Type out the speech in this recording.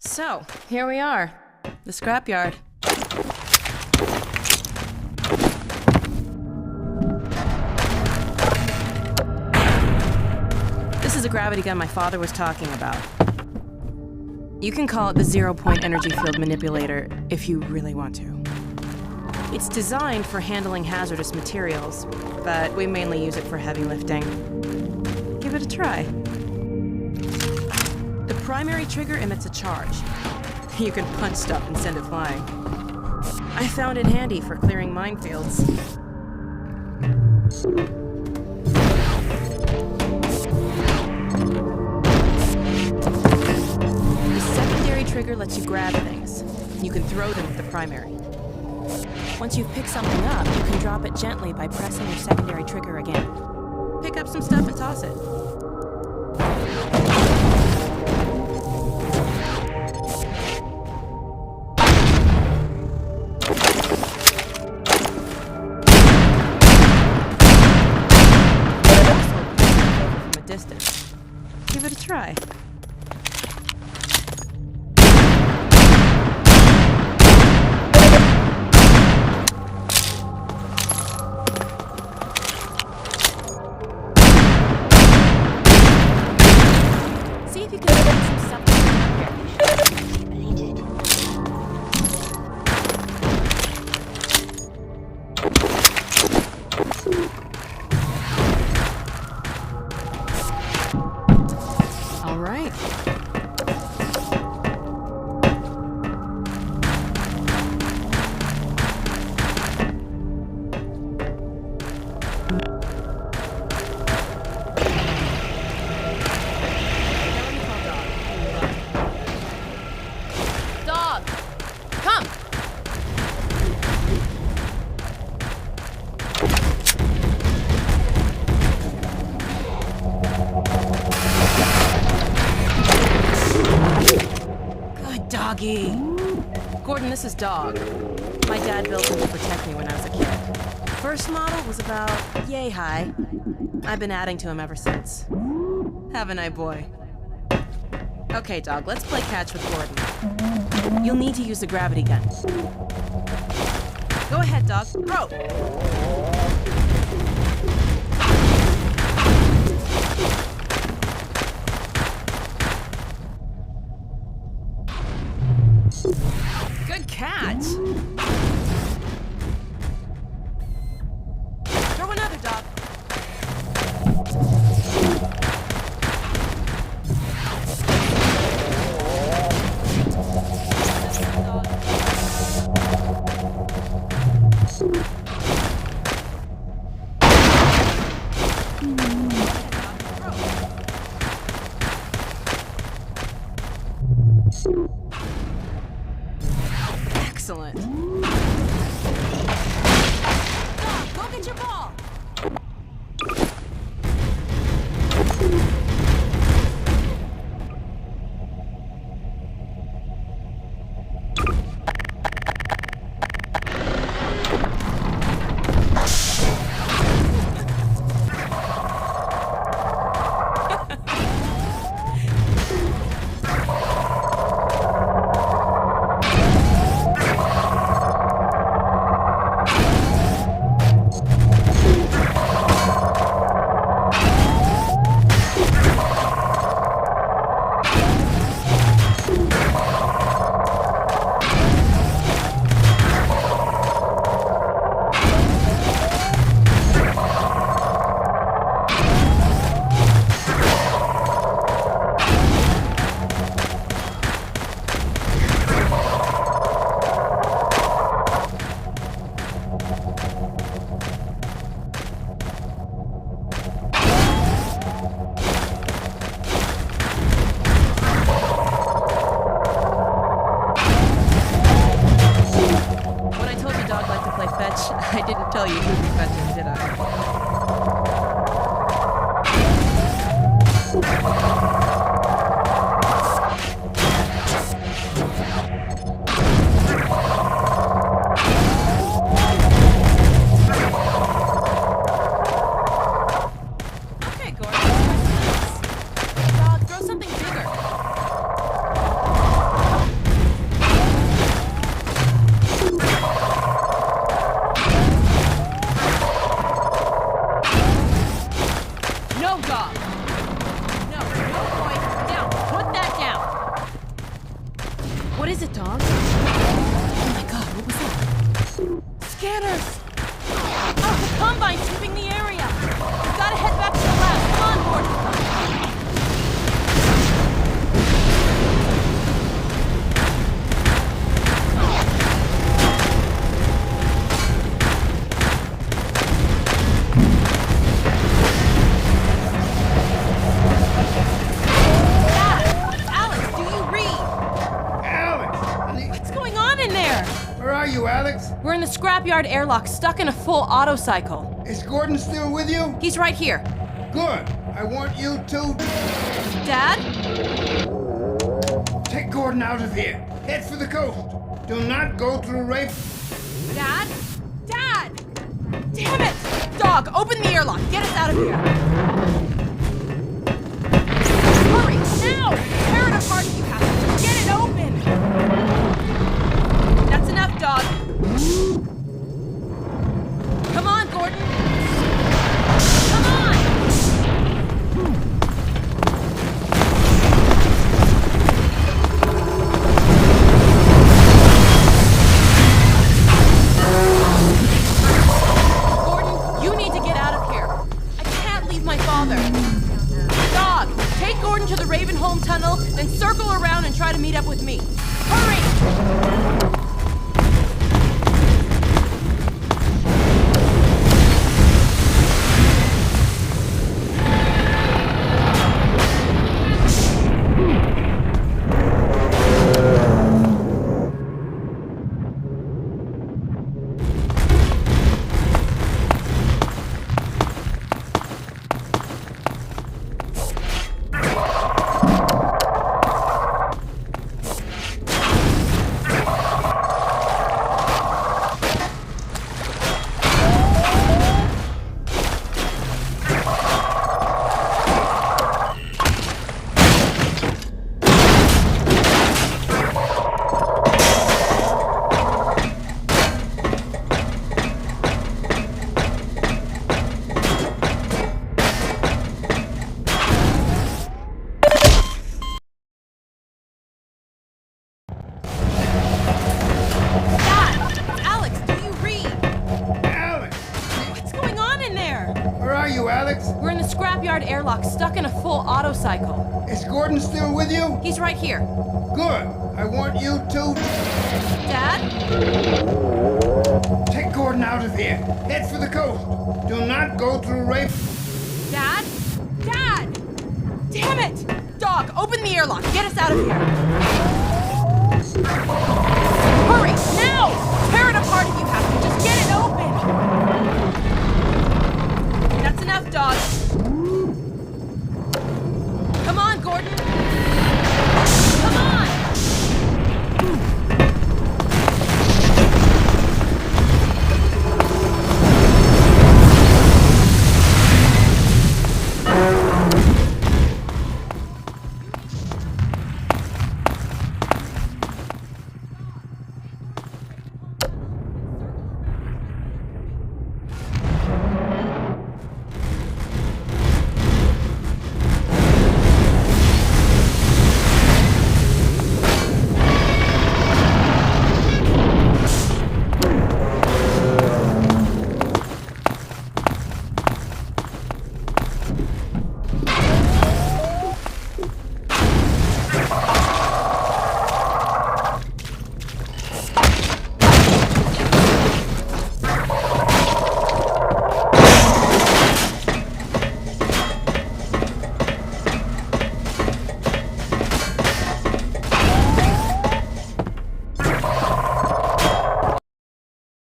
So, here we are. The scrapyard. This is a gravity gun my father was talking about. You can call it the zero-point energy field manipulator if you really want to. It's designed for handling hazardous materials, but we mainly use it for heavy lifting. Give it a try. The primary trigger emits a charge. You can punch stuff and send it flying. I found it handy for clearing minefields. The secondary trigger lets you grab things. You can throw them with the primary. Once you've picked something up, you can drop it gently by pressing your secondary trigger again. Pick up some stuff and toss it. From a distance. Give it a try. See if you can find some stuff here. All right. Dog, come! Good doggy. Gordon, this is Dog. My dad built him to protect me when I was a kid. First model was about yay high. I've been adding to him ever since. Haven't I, boy? Okay, Dog, let's play catch with Gordon. You'll need to use the gravity gun. Go ahead, Dog. Throw! Good catch! Throw another, Dog. Excellent. Dog, go get your ball. I didn't tell you who'd be fetching, did I? Okay, Gordon. Dog, throw something bigger. What is it, dog? Oh my god, what was that? Scanners! Oh, the Combine's sweeping the area! We've gotta head back to the lab. Come on, Gordon! We're in the scrapyard airlock, stuck in a full auto cycle. Is Gordon still with you? He's right here. Good. I want you to... Dad? Take Gordon out of here. Head for the coast. Do not go through rape... Dad? Dad! Damn it! Dog, open the airlock. Get us out of here. Hurry, now! Tear it apart if you have to. Get it open! That's enough, dog. Come on, Gordon! Come on! Gordon, you need to get out of here. I can't leave my father. Dog, take Gordon to the Ravenholm tunnel, then circle around and try to meet up with me. Hurry! We're in the scrapyard airlock, stuck in a full auto cycle. Is Gordon still with you? He's right here. Good. I want you to... Dad? Take Gordon out of here. Head for the coast. Do not go through rape... Dad? Dad! Damn it! Dog, open the airlock. Get us out of here. Hurry, now! Tear it apart if you have to. Just get it open. That's enough, dog.